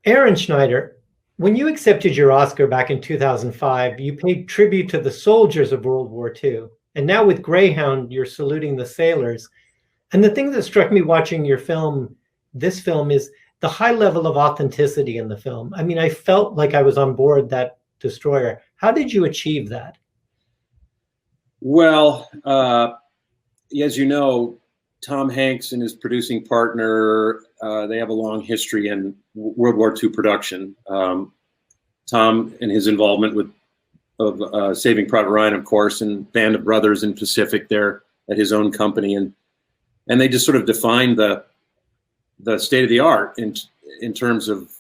Aaron Schneider, when you accepted your Oscar back in 2005, you paid tribute to the soldiers of World War II. And now with Greyhound, you're saluting the sailors. And the thing that struck me watching your film, this film, is the high level of authenticity in the film. I mean, I felt like I was on board that destroyer. How did you achieve that? Well, as you know, Tom Hanks and his producing partner, they have a long history in World War II production. Tom and his involvement of Saving Private Ryan, of course, and Band of Brothers in Pacific there at his own company. And they just sort of defined the state of the art in terms of,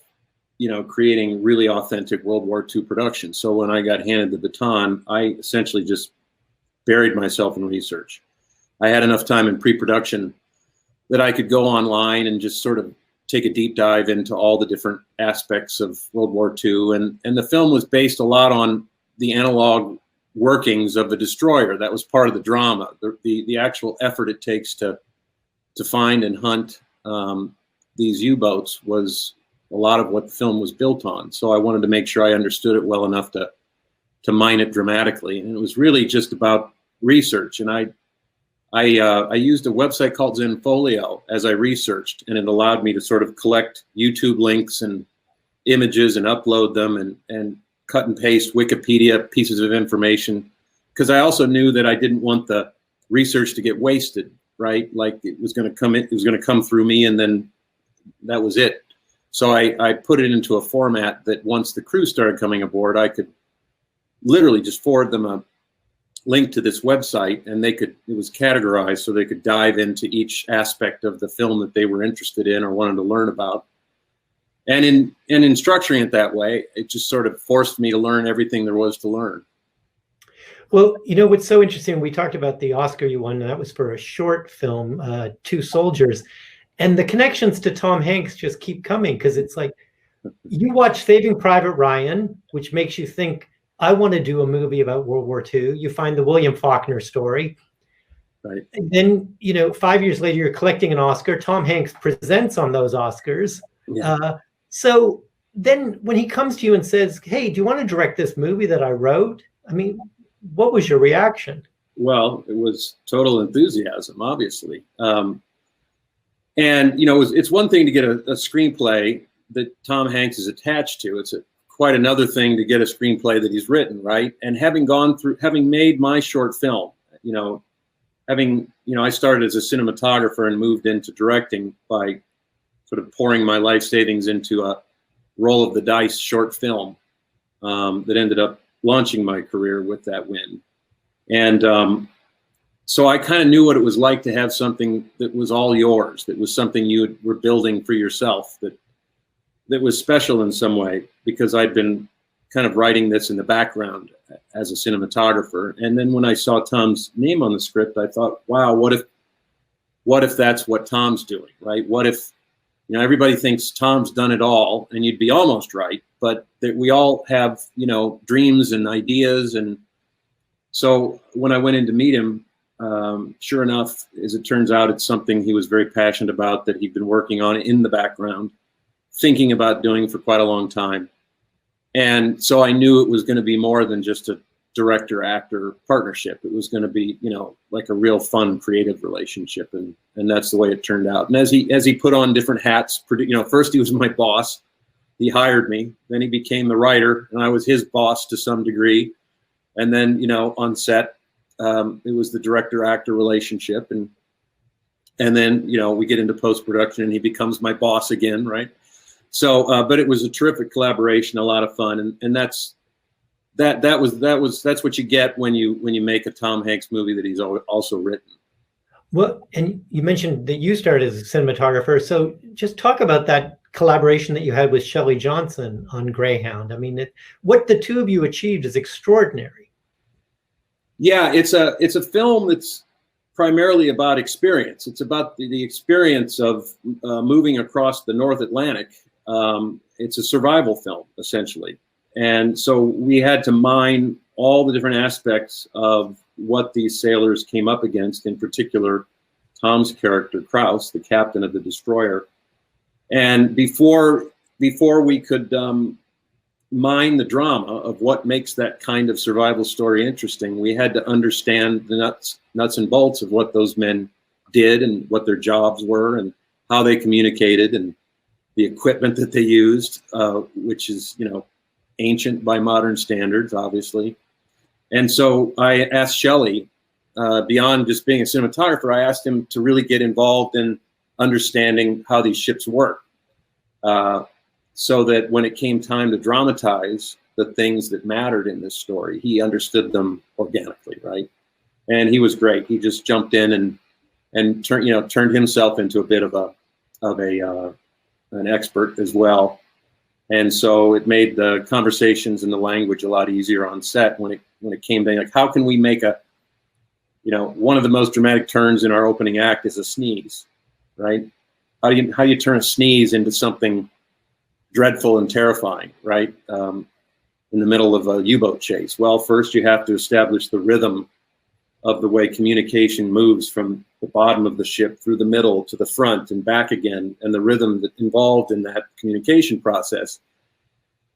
creating really authentic World War II production. So when I got handed the baton, I essentially just buried myself in research. I had enough time in pre-production that I could go online and just sort of take a deep dive into all the different aspects of World War II. And the film was based a lot on the analog workings of the destroyer. That was part of the drama, the actual effort it takes to find and hunt these U-boats was a lot of what the film was built on. So I wanted to make sure I understood it well enough to mine it dramatically. And it was really just about research. And I used a website called Zenfolio as I researched, and it allowed me to sort of collect YouTube links and images and upload them and cut and paste Wikipedia pieces of information, because I also knew that I didn't want the research to get wasted, right? Like it was going to come through me, and then that was it. So I put it into a format that once the crew started coming aboard, I could literally just forward them a link to this website, and it was categorized so they could dive into each aspect of the film that they were interested in or wanted to learn about. And in structuring it that way, it just sort of forced me to learn everything there was to learn. Well, what's so interesting, we talked about the Oscar you won, and that was for a short film, Two Soldiers. And the connections to Tom Hanks just keep coming, because it's like you watch Saving Private Ryan, which makes you think, I want to do a movie about World War II. You find the William Faulkner story. Right. And then, 5 years later, you're collecting an Oscar. Tom Hanks presents on those Oscars. Yeah. So then when he comes to you and says, hey, do you want to direct this movie that I wrote? I mean, what was your reaction? Well, it was total enthusiasm, obviously. And, it's one thing to get a screenplay that Tom Hanks is attached to. It's quite another thing to get a screenplay that he's written, right? And having made my short film, I started as a cinematographer and moved into directing by sort of pouring my life savings into a roll of the dice short film that ended up launching my career with that win. And so I kind of knew what it was like to have something that was all yours, that was something you were building for yourself, that was special in some way, because I'd been kind of writing this in the background as a cinematographer. And then when I saw Tom's name on the script, I thought, wow, what if that's what Tom's doing, right? What if, everybody thinks Tom's done it all, and you'd be almost right, but that we all have, dreams and ideas. And so when I went in to meet him, sure enough, as it turns out, it's something he was very passionate about, that he'd been working on in the background, thinking about doing for quite a long time. And so I knew it was going to be more than just a director-actor partnership. It was going to be, like a real fun, creative relationship. And that's the way it turned out. And as he put on different hats, first he was my boss. He hired me. Then he became the writer, and I was his boss to some degree. And then, on set, it was the director-actor relationship. And then, we get into post-production, and he becomes my boss again, right? So, but it was a terrific collaboration, a lot of fun, and that's what you get when you make a Tom Hanks movie that he's also written. Well, and you mentioned that you started as a cinematographer, so just talk about that collaboration that you had with Shelly Johnson on Greyhound. I mean, what the two of you achieved is extraordinary. Yeah, it's a film that's primarily about experience. It's about the experience of moving across the North Atlantic. It's a survival film, essentially. And so we had to mine all the different aspects of what these sailors came up against, in particular, Tom's character, Kraus, the captain of the destroyer. And before before we could mine the drama of what makes that kind of survival story interesting, we had to understand the nuts and bolts of what those men did and what their jobs were and how they communicated and the equipment that they used, which is, ancient by modern standards, obviously. And so I asked Shelly, beyond just being a cinematographer, I asked him to really get involved in understanding how these ships work, so that when it came time to dramatize the things that mattered in this story, he understood them organically, right? And he was great. He just jumped in and turned himself into a bit of an expert as well. And so it made the conversations and the language a lot easier on set when it came to, like, how can we make one of the most dramatic turns in our opening act is a sneeze, right? How do you turn a sneeze into something dreadful and terrifying, right? In the middle of a U-boat chase. Well, first you have to establish the rhythm of the way communication moves from the bottom of the ship through the middle to the front and back again, and the rhythm that involved in that communication process.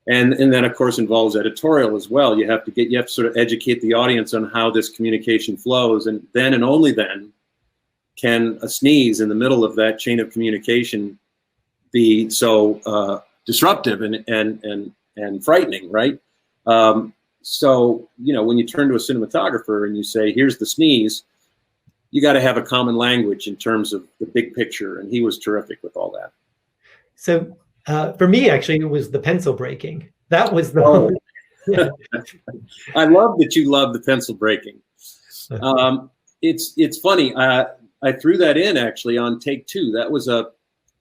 And then, of course, involves editorial as well. You have to sort of educate the audience on how this communication flows, and then and only then can a sneeze in the middle of that chain of communication be so disruptive and frightening, right? So, when you turn to a cinematographer and you say, here's the sneeze, you got to have a common language in terms of the big picture. And he was terrific with all that. So for me, actually, it was the pencil breaking. That was the Yeah. I love that you love the pencil breaking. It's funny. I threw that in actually on take 2. That was an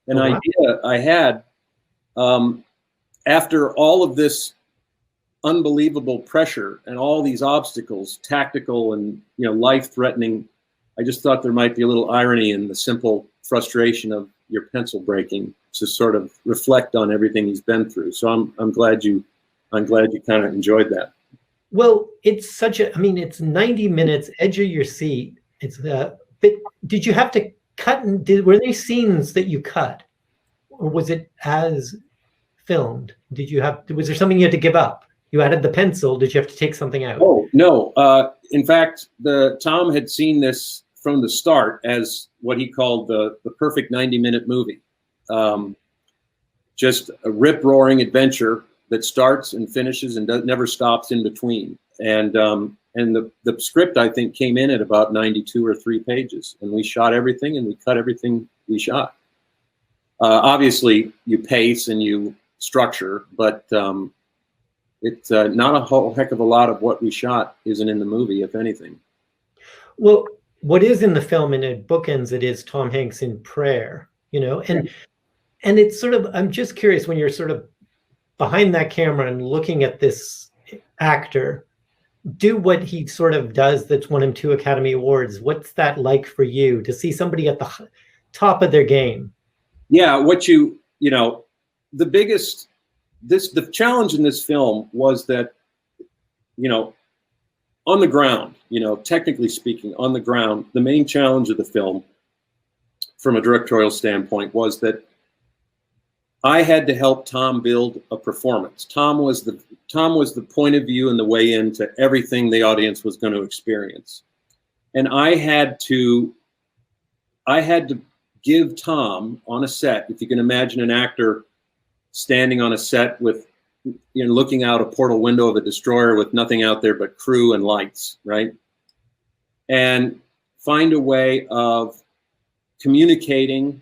idea I had after all of this unbelievable pressure and all these obstacles, tactical and life-threatening. I just thought there might be a little irony in the simple frustration of your pencil breaking to sort of reflect on everything he's been through. So I'm glad you kind of enjoyed that. Well, it's it's 90 minutes, edge of your seat. It's but did you have to cut were there scenes that you cut, or was it as filmed? Was there something you had to give up? You added the pencil. Did you have to take something out? Oh, no. In fact, Tom had seen this from the start as what he called the perfect 90-minute movie. Just a rip-roaring adventure that starts and finishes and never stops in between. And the script, I think, came in at about 92 or 3 pages. And we shot everything and we cut everything we shot. Obviously, you pace and you structure, but it's not a whole heck of a lot of what we shot isn't in the movie, if anything. Well, what is in the film, and it bookends it, is Tom Hanks in prayer, and it's sort of, I'm just curious, when you're sort of behind that camera and looking at this actor do what he sort of does that's won him 2 Academy Awards, what's that like for you to see somebody at the top of their game? Yeah, the challenge in this film was that, on the ground, technically speaking, on the ground, the main challenge of the film from a directorial standpoint was that I had to help Tom build a performance. Tom was the point of view and the way into everything the audience was going to experience. And I had to give Tom on a set, if you can imagine an actor standing on a set with, looking out a portal window of a destroyer with nothing out there but crew and lights, right? And find a way of communicating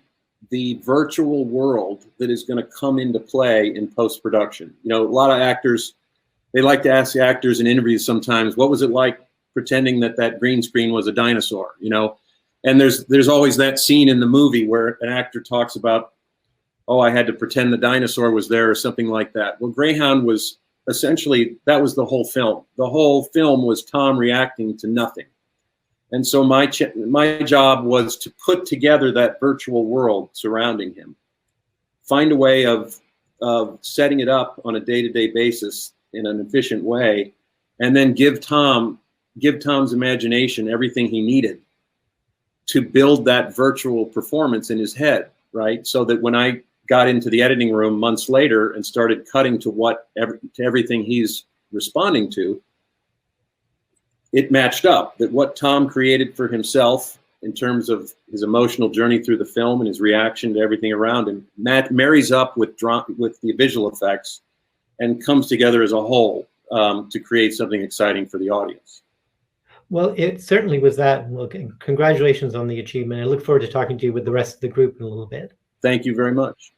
the virtual world that is going to come into play in post-production. A lot of actors, they like to ask the actors in interviews sometimes, what was it like pretending that green screen was a dinosaur, And there's always that scene in the movie where an actor talks about, oh, I had to pretend the dinosaur was there or something like that. Well, Greyhound was essentially, that was the whole film. The whole film was Tom reacting to nothing. And so my job was to put together that virtual world surrounding him, find a way of setting it up on a day-to-day basis in an efficient way, and then give Tom's imagination everything he needed to build that virtual performance in his head, right? So that when I got into the editing room months later and started cutting to everything he's responding to, it matched up. That what Tom created for himself in terms of his emotional journey through the film and his reaction to everything around him, marries up with the visual effects and comes together as a whole to create something exciting for the audience. Well, it certainly was that. Look, congratulations on the achievement. I look forward to talking to you with the rest of the group in a little bit. Thank you very much.